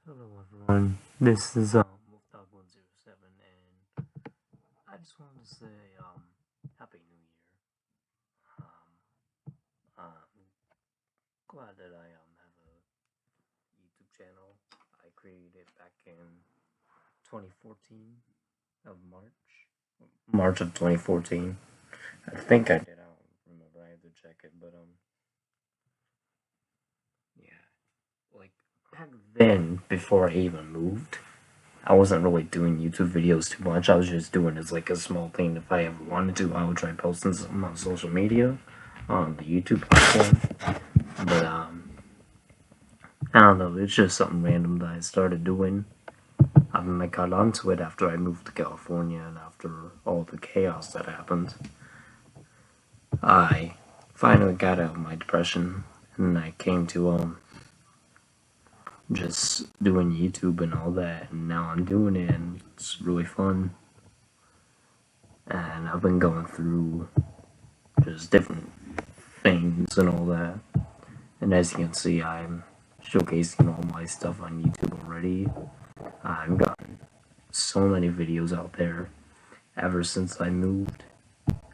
Hello everyone, this is Muftag107 and I just wanted to say Happy New Year. I'm glad that I have a YouTube channel. I created it back in 2014 of March of 2014. I think I did, I don't remember, I had to check it, but yeah, like back then, before I even moved, I wasn't really doing YouTube videos too much. I was just doing it as like a small thing. If I ever wanted to, I would try posting something on social media, on the YouTube platform. But I don't know. It's just something random that I started doing. I got onto it after I moved to California and after all the chaos that happened. I finally got out of my depression and I came to just doing YouTube and all that, and now I'm doing it and it's really fun. And I've been going through just different things and all that. And as you can see, I'm showcasing all my stuff on YouTube already. I've gotten so many videos out there ever since I moved.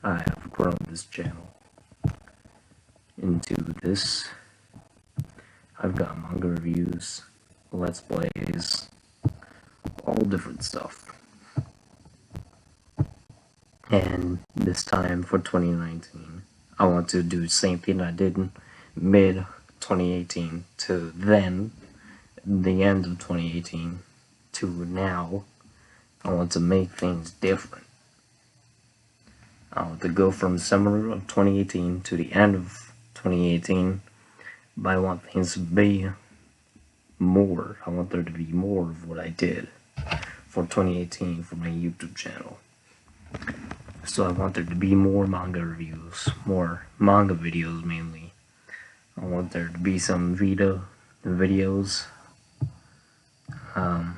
I have grown this channel into this. I've got manga reviews, let's plays, all different stuff. And this time for 2019, I want to do the same thing I did in mid 2018 to then, the end of 2018 to now. I want to make things different. I want to go from summer of 2018 to the end of 2018, but I want things to be more. I want there to be more of what I did for 2018 for my YouTube channel. So I want there to be more manga reviews, more manga videos mainly. I want there to be some Vita videos. I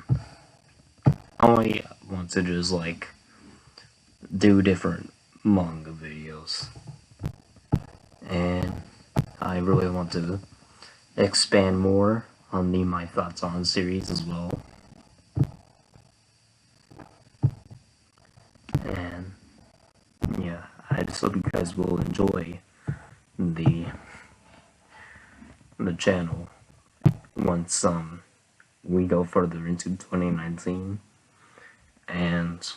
want to just like do different manga videos. And I really want to expand more on the My Thoughts On series as well. And yeah, I just hope you guys will enjoy the channel once we go further into 2019. And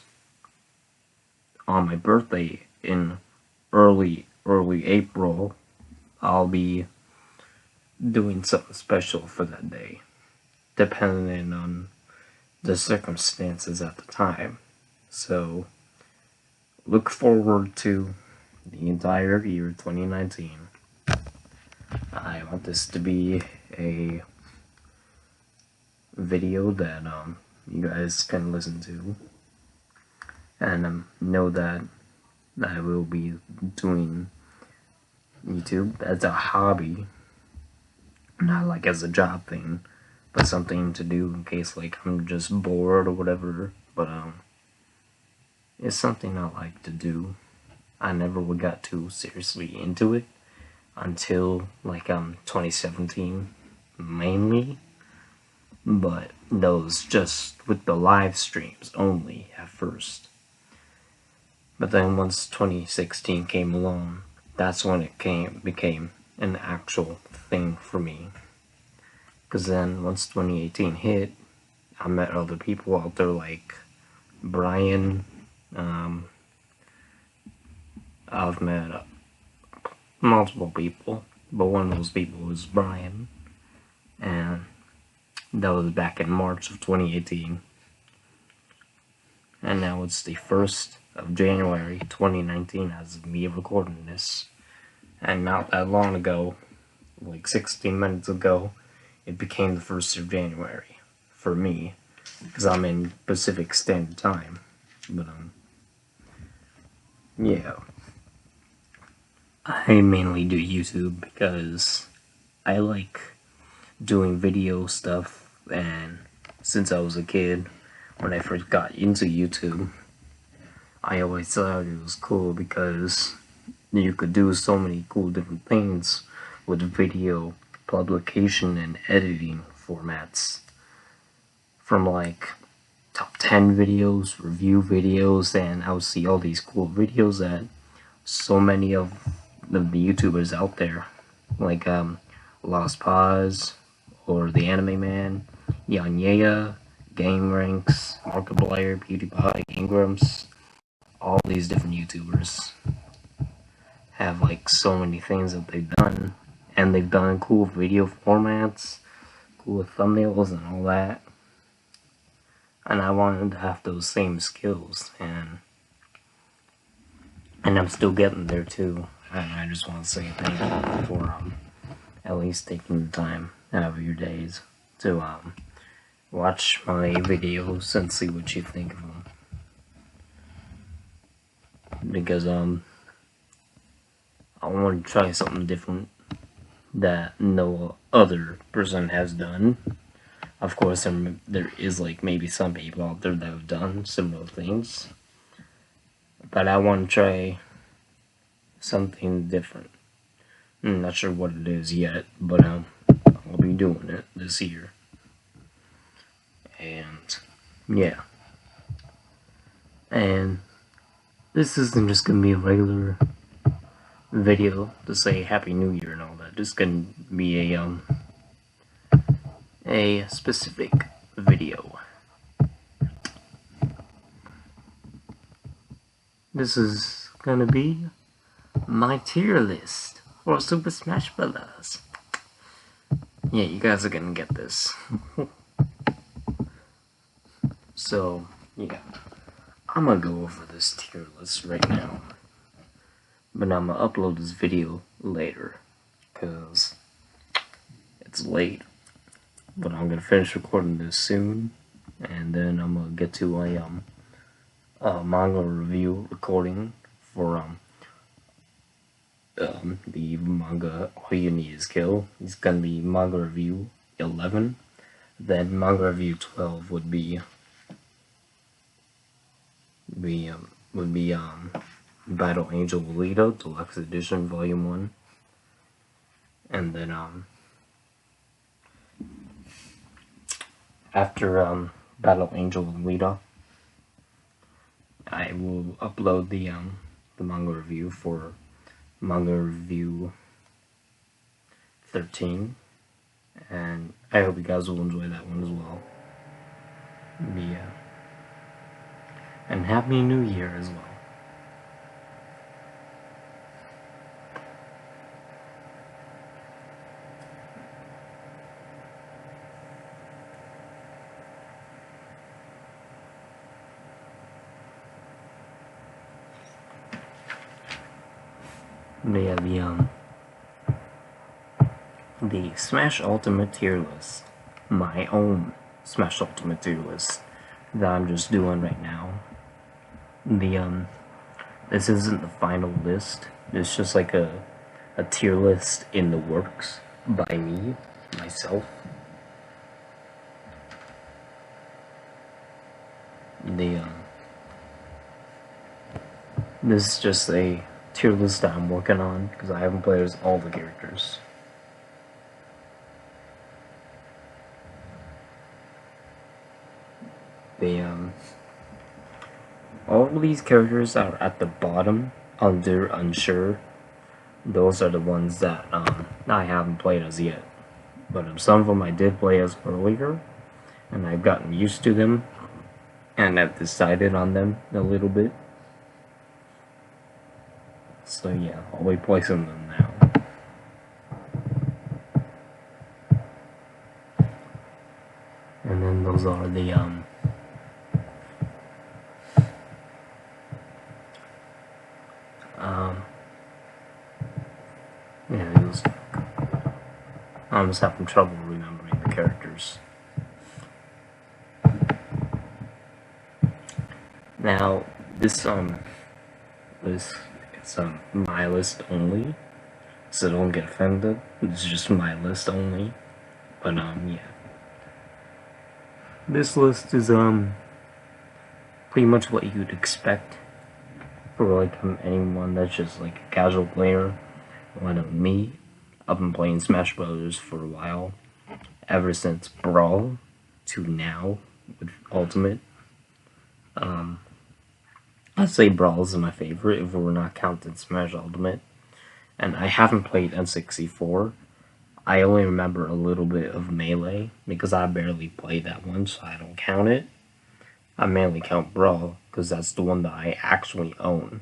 on my birthday in early April, I'll be doing something special for that day, depending on the circumstances at the time. So look forward to the entire year 2019. I want this to be a video that you guys can listen to, and know that I will be doing YouTube as a hobby, not like as a job thing, but something to do in case like I'm just bored or whatever. But it's something I like to do. I never got too seriously into it until like 2017 mainly, but those just with the live streams only at first. But then once 2016 came along, that's when it became an actual thing for me. Because then once 2018 hit, I met other people out there like Brian. I've met multiple people, but one of those people was Brian, and that was back in March of 2018. And now it's the 1st of January 2019 as of me recording this. And not that long ago, like 16 minutes ago, it became the 1st of January for me, because I'm in Pacific Standard Time. But yeah, I mainly do YouTube because I like doing video stuff, and since I was a kid, when I first got into YouTube, I always thought it was cool because you could do so many cool different things with video publication and editing formats. from like top 10 videos, review videos, and I would see all these cool videos that so many of the YouTubers out there, like Lost Pause, or The Anime Man, Yanya, Game Ranks, Markiplier, PewDiePie, Ingrams, all these different YouTubers have like so many things that they've done, and they've done cool video formats, cool thumbnails, and all that. And I wanted to have those same skills, and I'm still getting there too. And I just want to say thank you for at least taking the time out of your days to watch my videos and see what you think of them. Because I want to try something different that no other person has done. Of course, there is like maybe some people out there that have done similar things, but I want to try something different. I'm not sure what it is yet, but I'll be doing it this year. And yeah, and this isn't just gonna be a regular video to say Happy New Year and all that. This is gonna be a specific video. This is gonna be my tier list for Super Smash Bros. Yeah, you guys are gonna get this. So, yeah. I'm gonna go over this tier list right now. But I'm gonna upload this video later, because it's late. But I'm gonna finish recording this soon, and then I'm gonna get to a manga review recording for the manga All You Need Is Kill. It's gonna be manga review 11. Then manga review 12 would be Battle Angel Alita Deluxe Edition Volume 1. And then after Battle Angel Alita, I will upload the manga review for manga review 13, and I hope you guys will enjoy that one as well. Yeah. And Happy New Year as well. Yeah, the Smash Ultimate tier list, my own Smash Ultimate tier list that I'm just doing right now. This isn't the final list. It's just like a tier list in the works by me, myself. This is just a tier list that I'm working on because I haven't played as all the characters. All of these characters are at the bottom under unsure. Those are the ones that I haven't played as yet. But some of them I did play as earlier, and I've gotten used to them, and I've decided on them a little bit. So yeah, I'll be placing them now. And then those are the yeah, those. I'm just having trouble remembering the characters. Now, this it's my list only, so don't get offended. It's just my list only. But yeah. This list is pretty much what you'd expect for like anyone that's just like a casual player. Like me, I've been playing Smash Brothers for a while, ever since Brawl to now. with Ultimate. I'd say Brawl is my favorite if we're not counting Smash Ultimate. And I haven't played N64. I only remember a little bit of Melee because I barely played that one, so I don't count it. I mainly count Brawl because that's the one that I actually own.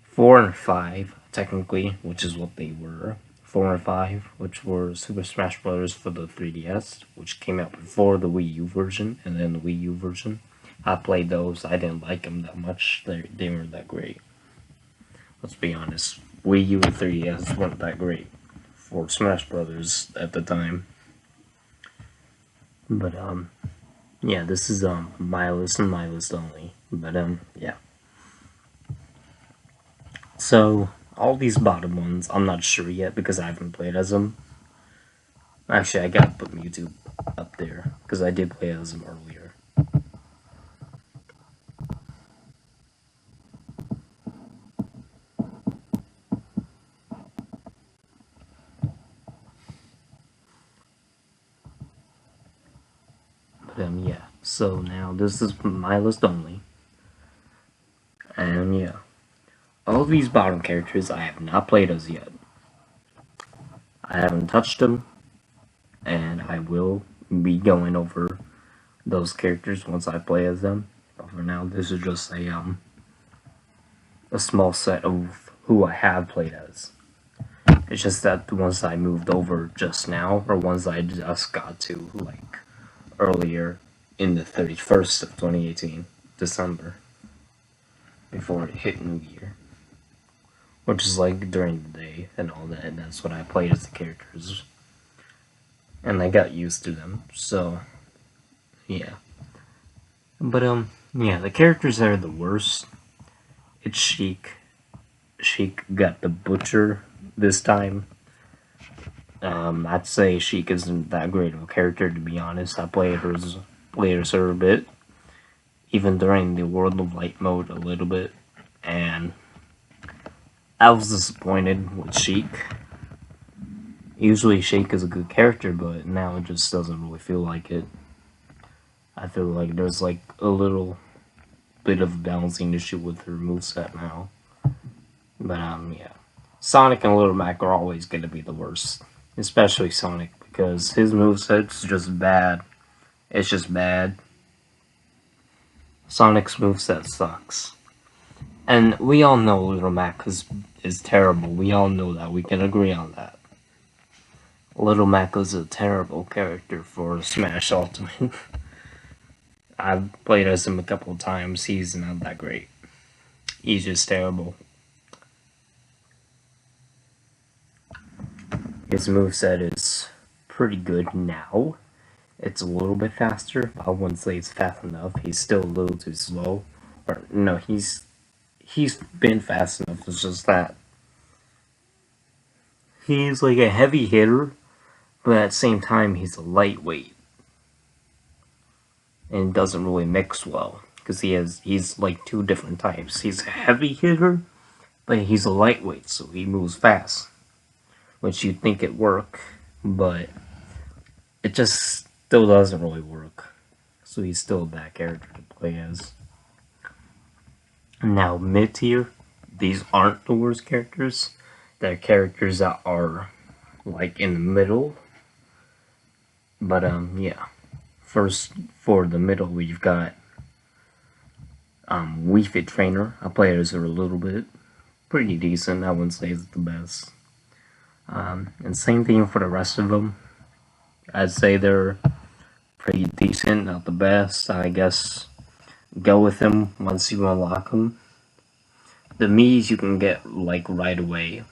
4 and 5, technically, which is what they were. 4 and 5, which were Super Smash Bros. For the 3DS, which came out before the Wii U version, and then the Wii U version. I played those. I didn't like them that much. They weren't that great. Let's be honest. Wii U and 3DS weren't that great for Smash Brothers at the time. But yeah, this is my list and my list only. But yeah. So all these bottom ones, I'm not sure yet because I haven't played as them. Actually, I gotta put Mewtwo up there because I did play as him earlier. But yeah. So now this is my list only. And yeah. All these bottom characters I have not played as yet. I haven't touched them, and I will be going over those characters once I play as them. But for now, this is just a small set of who I have played as. It's just that the ones I moved over just now are ones I just got to, like, earlier in the 31st of 2018, December, before it hit New Year. Which is like during the day and all that, and that's what I played as the characters. And I got used to them, so yeah. But yeah, the characters that are the worst, it's Sheik. Sheik got the Butcher this time. I'd say Sheik isn't that great of a character, to be honest. I played her a bit, even during the World of Light mode a little bit, and I was disappointed with Sheik. Usually Sheik is a good character, but now it just doesn't really feel like it. I feel like there's like a little bit of a balancing issue with her moveset now. But yeah. Sonic and Little Mac are always gonna be the worst. Especially Sonic, because his moveset's just bad. It's just bad. Sonic's moveset sucks. And we all know Little Mac is terrible. We all know that. We can agree on that. Little Mac is a terrible character for Smash Ultimate. I've played as him a couple of times. He's not that great. He's just terrible. His moveset is pretty good now. It's a little bit faster. I wouldn't say it's fast enough. He's still a little too slow. Or no, he's been fast enough. It's just that he's like a heavy hitter, but at the same time he's a lightweight, and doesn't really mix well because he's like two different types. He's a heavy hitter, but he's a lightweight, so he moves fast, which you'd think it work, but it just still doesn't really work. So he's still a bad character to play as. Now, mid-tier, these aren't the worst characters. They're characters that are, like, in the middle. But, yeah. First, for the middle, we've got, Wii Fit Trainer. I played as her a little bit. Pretty decent. I wouldn't say it's the best. And same thing for the rest of them. I'd say they're pretty decent, not the best. I guess go with them once you unlock them. The Miis you can get like right away,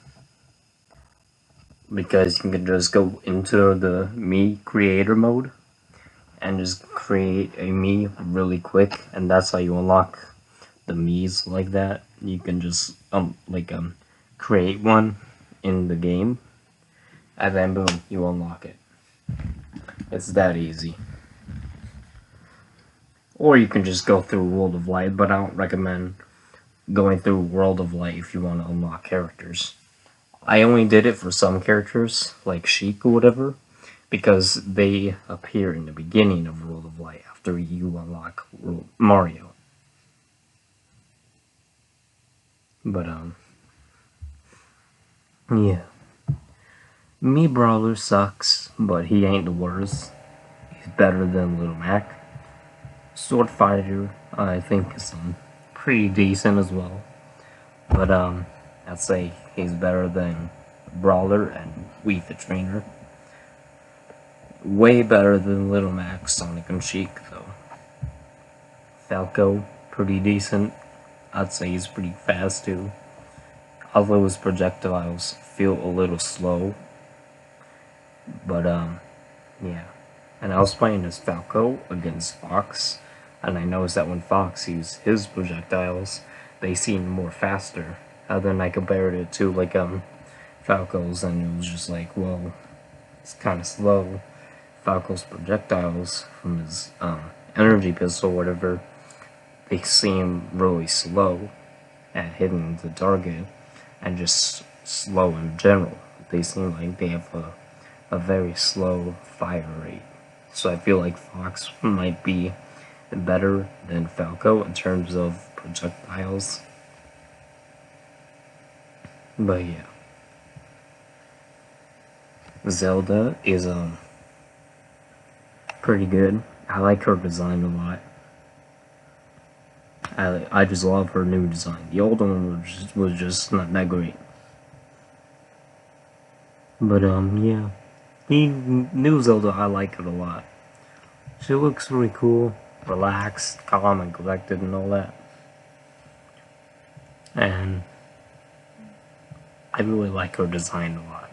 because you can just go into the Mii creator mode and just create a Mii really quick, and that's how you unlock the Miis like that. You can just create one in the game, and then boom, you unlock it. It's that easy. Or you can just go through World of Light, but I don't recommend going through World of Light if you want to unlock characters. I only did it for some characters, like Sheik or whatever, because they appear in the beginning of World of Light after you unlock Mario. But yeah. Mii Brawler sucks, but he ain't the worst. He's better than Little Mac. Sword Fighter, I think, is pretty decent as well. But I'd say he's better than Brawler and Wii Fit Trainer. Way better than Little Mac, Sonic and Sheik, though. Falco, pretty decent. I'd say he's pretty fast too. Although his projectiles feel a little slow. But yeah. And I was playing as Falco against Fox, and I noticed that when Fox used his projectiles, they seemed more faster. And then I compared it to like Falco's, and it was just like, well, it's kind of slow. Falco's projectiles from his energy pistol, or whatever, they seem really slow at hitting the target, and just slow in general. They seem like they have a very slow fire rate. So I feel like Fox might be better than Falco in terms of projectiles. But yeah. Zelda is pretty good. I like her design a lot. I just love her new design. The old one was just not that great. But yeah. The new Zelda, I like it a lot. She looks really cool, relaxed, calm and collected and all that. And I really like her design a lot.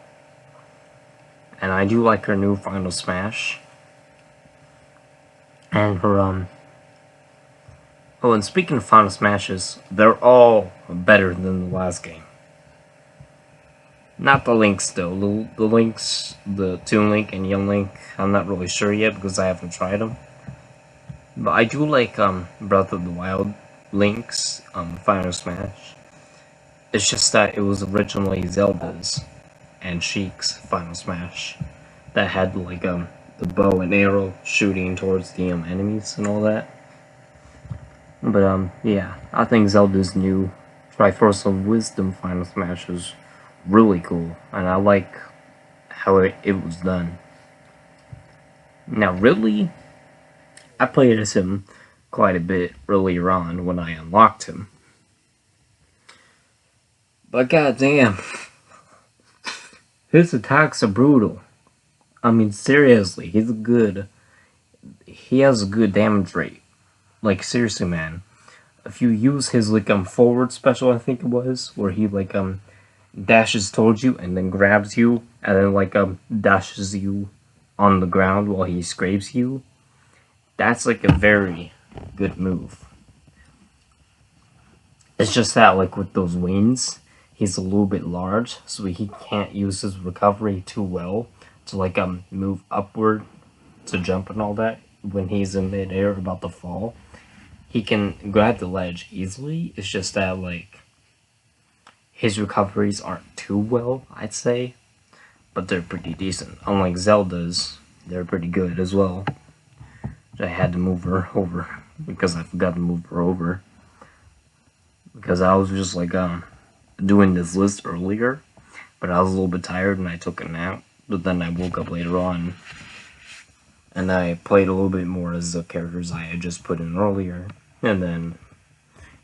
And I do like her new Final Smash. And her oh, and speaking of Final Smashes, they're all better than the last game. Not the Links though. The Links, the Toon Link and Young Link, I'm not really sure yet because I haven't tried them. But I do like Breath of the Wild Link's Final Smash. It's just that it was originally Zelda's and Sheik's Final Smash that had like the bow and arrow shooting towards the enemies and all that. But yeah, I think Zelda's new Triforce of Wisdom Final Smash is really cool, and I like how it was done. Now, Ridley, I played as him quite a bit earlier on when I unlocked him. But goddamn, his attacks are brutal. I mean, seriously, he has a good damage rate. Like, seriously, man. If you use his, like, forward special, I think it was, where he, like, dashes towards you and then grabs you, and then, like, dashes you on the ground while he scrapes you, that's, like, a very good move. It's just that, like, with those wings, he's a little bit large, so he can't use his recovery too well to, like, move upward to jump and all that when he's in midair about to fall. He can grab the ledge easily, it's just that, like, his recoveries aren't too well, I'd say, but they're pretty decent. Unlike Zelda's, they're pretty good as well. I had to move her over because I forgot to move her over. Because I was just like doing this list earlier, but I was a little bit tired and I took a nap. But then I woke up later on and I played a little bit more as the characters I had just put in earlier, and then,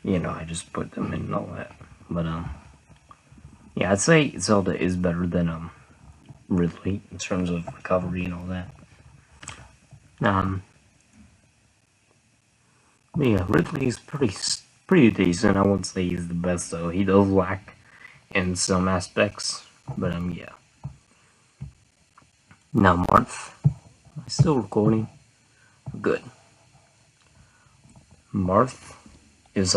you know, I just put them in and all that. But yeah, I'd say Zelda is better than Ridley in terms of recovery and all that. Yeah, Ridley is pretty decent. I wouldn't say he's the best though. He does lack in some aspects, but yeah. Now Marth, am I still recording? Good. Marth is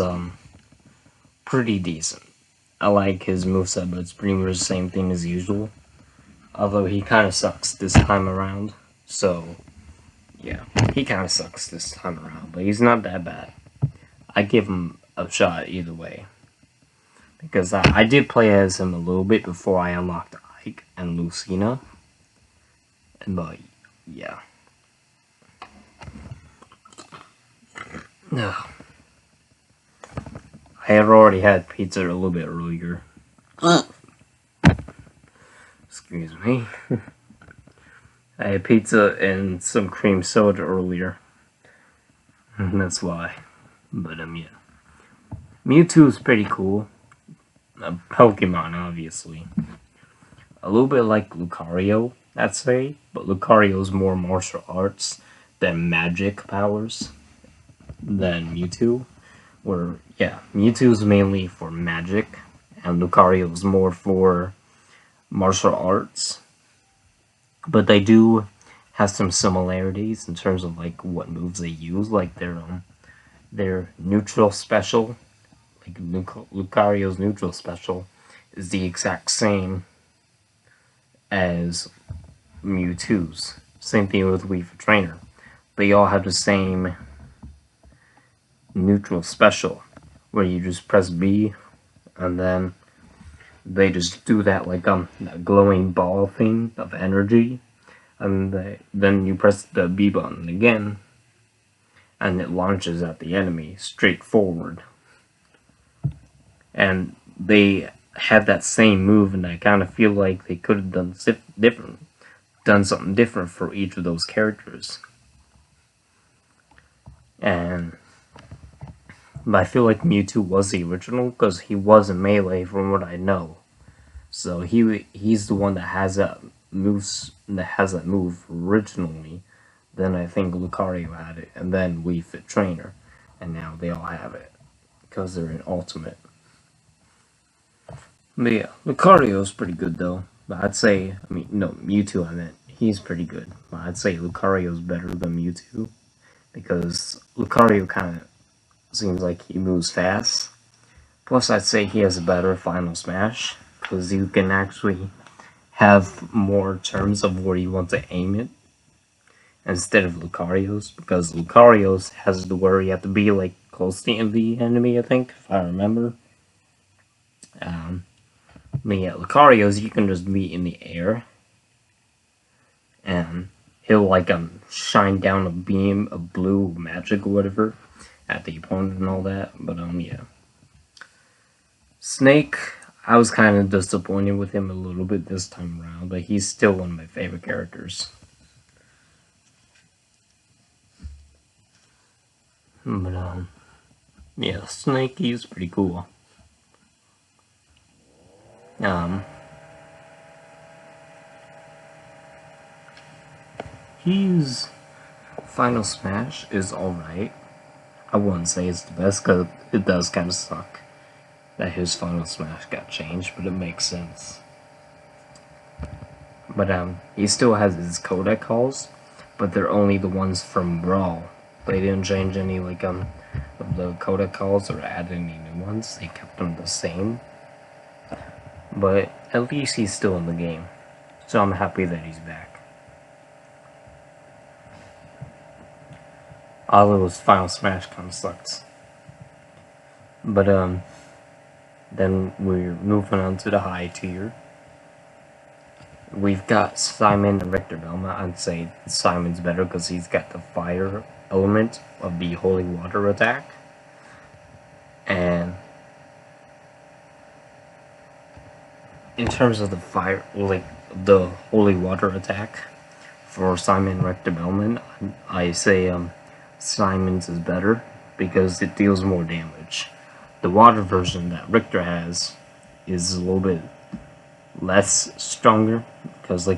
pretty decent. I like his moveset, but it's pretty much the same thing as usual. Although he kind of sucks this time around, so yeah, he kind of sucks this time around, but he's not that bad. I give him a shot either way. Because I did play as him a little bit before I unlocked Ike and Lucina. But yeah. No. I had already had pizza a little bit earlier. Excuse me. I had pizza and some cream soda earlier. And that's why. But, yeah. Mewtwo is pretty cool. Pokemon, obviously. A little bit like Lucario, I'd say. But Lucario's more martial arts than magic powers than Mewtwo. Where, yeah, Mewtwo's mainly for magic, and Lucario's more for martial arts. But they do have some similarities in terms of like what moves they use, like their neutral special, like Lucario's neutral special, is the exact same as Mewtwo's. Same thing with Wii for Trainer. They all have the same neutral special, where you just press B, and then they just do that like that glowing ball thing of energy, and then you press the B button again, and it launches at the enemy straight forward. And they have that same move, and I kind of feel like they could have done something different for each of those characters. But I feel like Mewtwo was the original because he was in Melee, from what I know. So he's the one that has that move originally. Then I think Lucario had it, and then Wii Fit Trainer, and now they all have it because they're in Ultimate. But yeah, Lucario's pretty good though. But I'd say, Mewtwo I meant. He's pretty good. But I'd say Lucario's better than Mewtwo because Lucario kind of seems like he moves fast. Plus, I'd say he has a better Final Smash because you can actually have more terms of where you want to aim it instead of Lucario's, because Lucario's has the where you have to be like close to the enemy, I think, if I remember. But yeah, Lucario's you can just be in the air, and he'll like shine down a beam of blue magic or whatever at the opponent and all that. But yeah. Snake, I was kind of disappointed with him a little bit this time around, but he's still one of my favorite characters. But yeah, Snake, he's pretty cool. He's Final Smash is alright. I wouldn't say it's the best because it does kind of suck that his Final Smash got changed, but it makes sense. But he still has his codec calls, but they're only the ones from Brawl. They didn't change any like of the codec calls or add any new ones. They kept them the same. But at least he's still in the game, so I'm happy that he's back. All of his Final Smash kind of sucks. But then we're moving on to the high tier. We've got Simon and Richter Belmont. I'd say Simon's better because he's got the fire element of the holy water attack. And in terms of the fire, like the holy water attack for Simon Richter Belmont, I say Simon's is better because it deals more damage. The water version that Richter has is a little bit less stronger because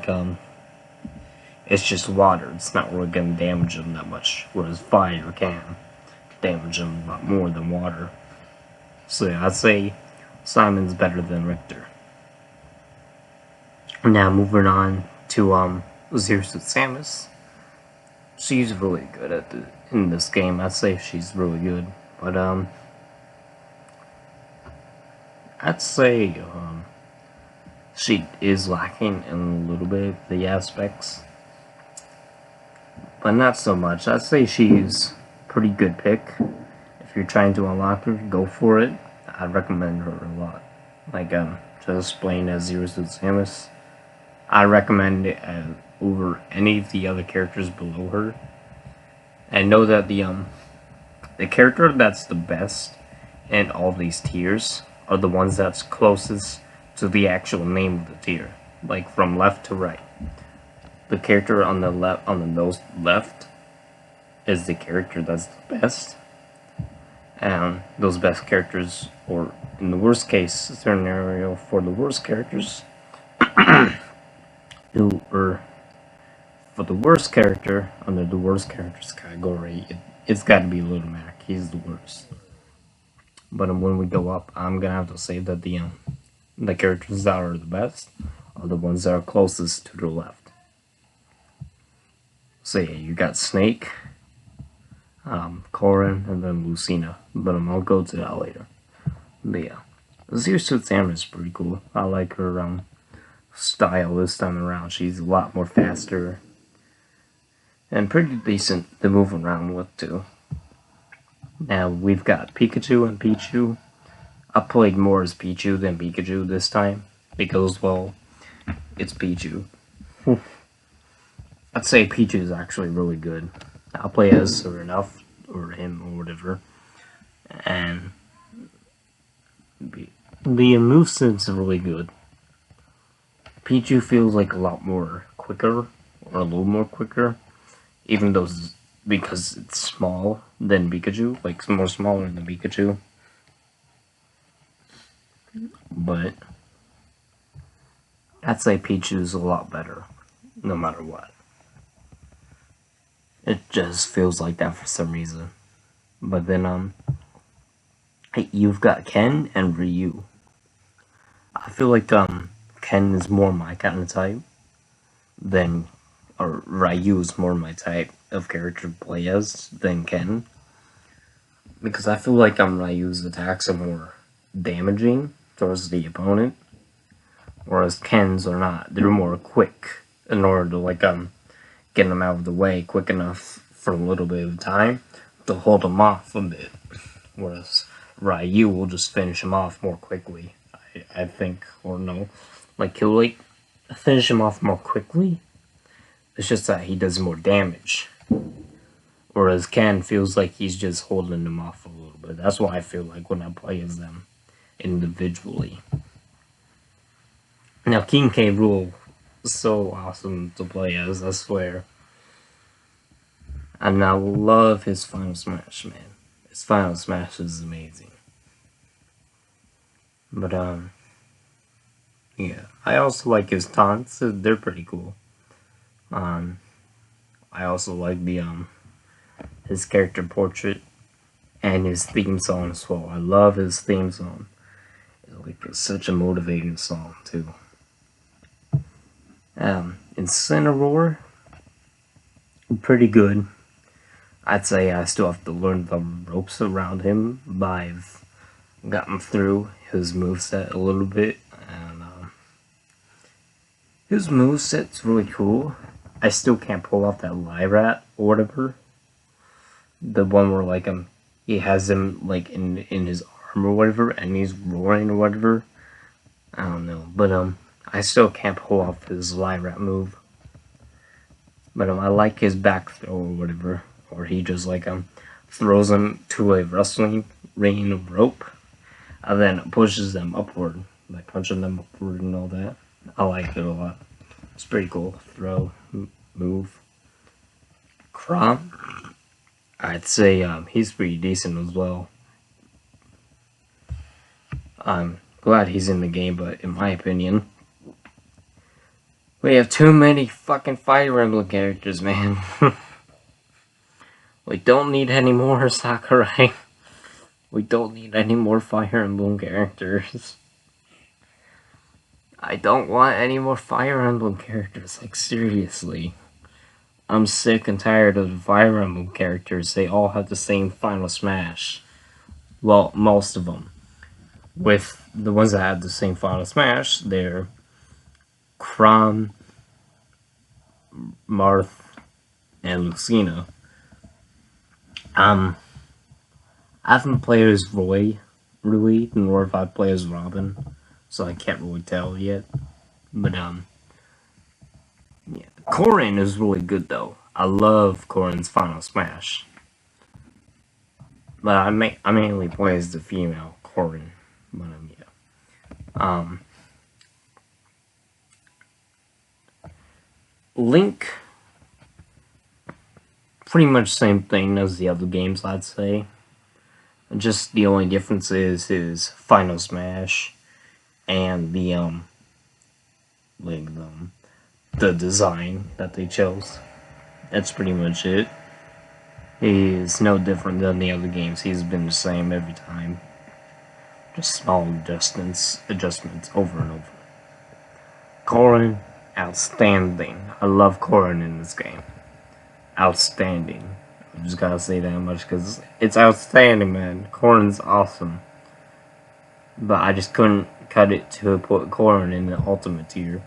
it's just water. It's not really gonna damage him that much, whereas fire can damage him a lot more than water. So yeah, I'd say Simon's better than Richter. Now moving on to Zero Suit Samus. She's really good in this game. I'd say she's really good, but I'd say she is lacking in a little bit of the aspects, but not so much. I'd say she's a pretty good pick. If you're trying to unlock her, go for it. I'd recommend her a lot. Like just playing as Zero Suit Samus, I recommend it over any of the other characters below her. And know that the character that's the best in all these tiers are the ones that's closest to the actual name of the tier, like from left to right. The character on the nose left is the character that's the best, and those best characters, or in the worst case scenario for the worst characters, or for the worst character under the worst characters category, it's got to be Little Mac. He's the worst. But when we go up, I'm gonna have to say that the characters that are the best are the ones that are closest to the left. So yeah, you got Snake, Corrin, and then Lucina. But I'll go to that later. But yeah, Zero Suit Samus is pretty cool. I like her style this time around. She's a lot more faster and pretty decent to move around with too. Now we've got Pikachu and Pichu. I played more as Pichu than Pikachu this time because, well, it's Pichu. I'd say Pichu is actually really good. I'll play as her enough, or him, or whatever. And the moveset's really good. Pichu feels like a lot more quicker, or a little more quicker, even though because it's small than Pikachu, like more smaller than Pikachu. But I'd say Pichu's a lot better, no matter what. It just feels like that for some reason. But then, you've got Ken and Ryu. I feel like, Ken is more my kind of type or Ryu is more my type of character to play as than Ken. Because I feel like, Ryu's attacks are more damaging towards the opponent, whereas Ken's are not. They're more quick in order to, like, get them out of the way quick enough for a little bit of time to hold them off a bit, whereas Ryu will just finish him off more quickly, I think, or no, like he'll finish him off more quickly. It's just that he does more damage, whereas Ken feels like he's just holding them off a little bit. That's what I feel like when I play as them individually. Now King K. Rool is so awesome to play as, I swear. And I love his Final Smash, man. His Final Smash is amazing. But, yeah. I also like his taunts. They're pretty cool. I also like his character portrait and his theme song as well. I love his theme song. It's such a motivating song, too. Incineroar, pretty good. I'd say I still have to learn the ropes around him, but I've gotten through his moveset a little bit, and his moveset's really cool. I still can't pull off that Lyrat or whatever. The one where he has him in his arm or whatever, and he's roaring or whatever. I don't know, but I still can't pull off his Lyrat move. But I like his back throw or whatever, or he just throws them to a wrestling ring of rope, and then pushes them upward, like punching them upward and all that. I like it a lot. It's pretty cool. Throw, move. Chrom, I'd say he's pretty decent as well. I'm glad he's in the game, but in my opinion, we have too many fucking Fire Emblem characters, man. We don't need any more Sakurai. We don't need any more Fire Emblem characters. I don't want any more Fire Emblem characters, seriously. I'm sick and tired of the Fire Emblem characters. They all have the same Final Smash. Well, most of them. With the ones that have the same Final Smash, they're Chrom, Marth, and Lucina. I haven't played as Roy, really, nor have I played as Robin, so I can't really tell yet. But, Yeah, Corrin is really good though. I love Corrin's Final Smash. But I mainly play as the female Corrin. But yeah. Link, pretty much same thing as the other games, I'd say. Just the only difference is his Final Smash and like the design that they chose. That's pretty much it. He's no different than the other games. He's been the same every time. Just small adjustments over and over. Corrin, outstanding. I love Corrin in this game. Outstanding. I just gotta say that much because it's outstanding, man. Corrin's awesome. But I just couldn't cut it to put Corrin in the ultimate tier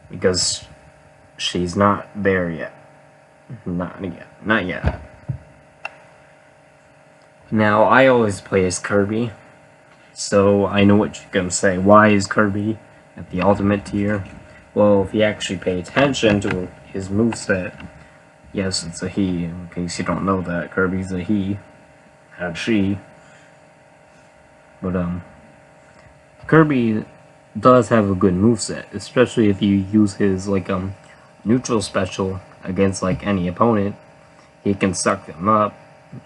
because she's not there yet. Not yet. Not yet. Now, I always play as Kirby, so I know what you're gonna say. Why is Kirby at the ultimate tier? Well, if you actually pay attention to his moveset, yes, it's a he. In case you don't know that, Kirby's a he, not she. But Kirby does have a good moveset, especially if you use his neutral special against like any opponent. He can suck them up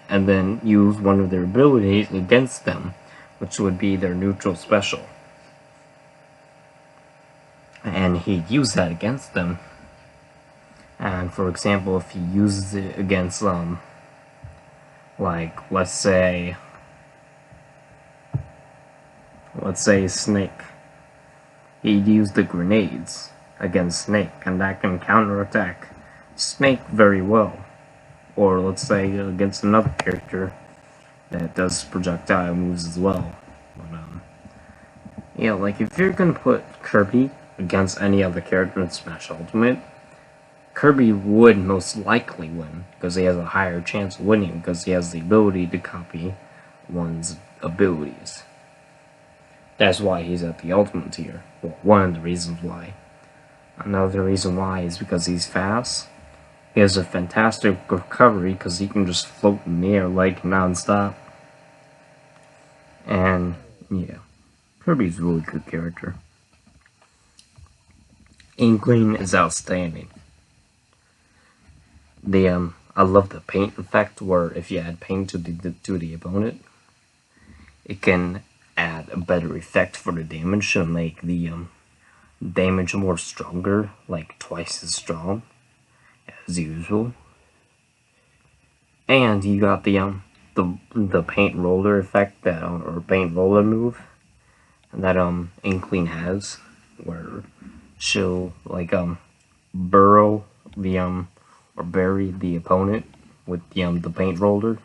and then use one of their abilities against them, which would be their neutral special. And he'd use that against them. And for example, if he uses it against like let's say Snake, he'd use the grenades against Snake, and that can counterattack Snake very well. Or let's say against another character that does projectile moves as well. But yeah, like if you're gonna put Kirby against any other character in Smash Ultimate, Kirby would most likely win because he has a higher chance of winning because he has the ability to copy one's abilities. That's why he's at the ultimate tier. Well, one of the reasons why. Another reason why is because he's fast. He has a fantastic recovery because he can just float in the air like non-stop. And yeah, Kirby's a really good character. Inkling is outstanding. I love the paint effect where if you add paint to the opponent, it can add a better effect for the damage to make the damage more stronger, like twice as strong as usual. And you got the paint roller effect that or paint roller move that Inkling has, where she'll like burrow the or bury the opponent with the paint roller,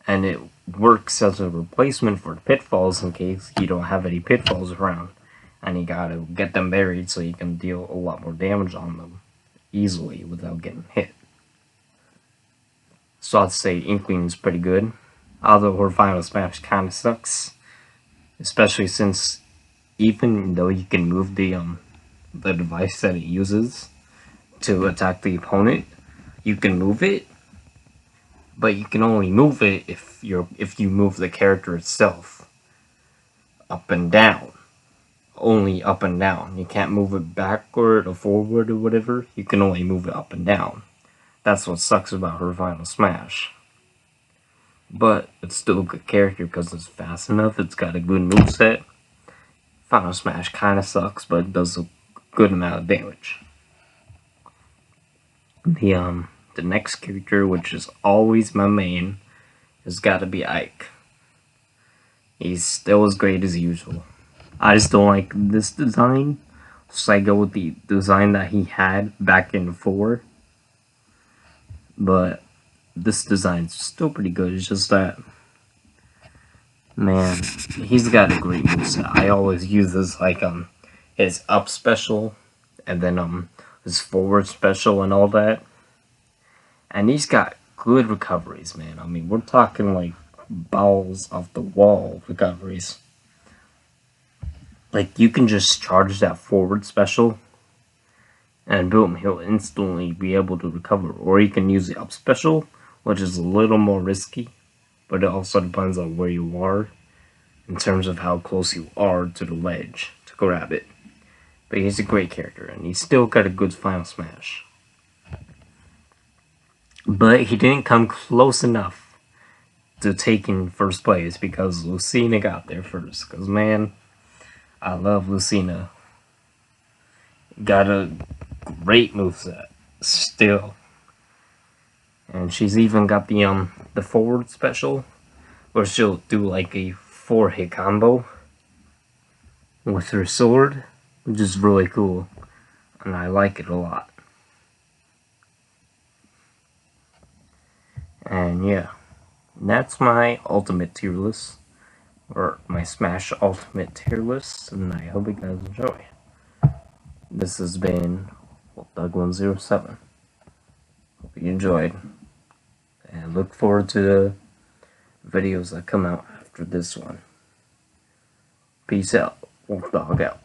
and it works as a replacement for pitfalls in case you don't have any pitfalls around, and you gotta get them buried so you can deal a lot more damage on them easily without getting hit. So I'd say Inkling is pretty good, although her Final Smash kinda sucks, especially since even though you can move the device that it uses to attack the opponent, you can move it, but you can only move it if you move the character itself up and down. Only up and down. You can't move it backward or forward or whatever. You can only move it up and down. That's what sucks about her Final Smash. But it's still a good character because it's fast enough. It's got a good moveset. Final Smash kind of sucks, but it does a good amount of damage. The next character, which is always my main, has got to be Ike. He's still as great as usual. I just don't like this design, so I go with the design that he had back in 4. But this design's still pretty good. It's just that, man, he's got a great moveset. I always use this his up special, and then his forward special and all that. And he's got good recoveries, man. I mean, we're talking like balls off the wall recoveries. Like, you can just charge that forward special, and boom, he'll instantly be able to recover. Or you can use the up special, which is a little more risky, but it also depends on where you are in terms of how close you are to the ledge to grab it. But he's a great character, and he's still got a good final smash. But he didn't come close enough to taking first place because Lucina got there first. Because, man, I love Lucina. Got a great moveset still. And she's even got the forward special, where she'll do like a 4-hit combo with her sword, which is really cool, and I like it a lot. And yeah, that's my ultimate tier list, or my Smash Ultimate tier list, and I hope you guys enjoy. This has been Doug107. Hope you enjoyed, and look forward to the videos that come out after this one. Peace out. Wolf Dog out.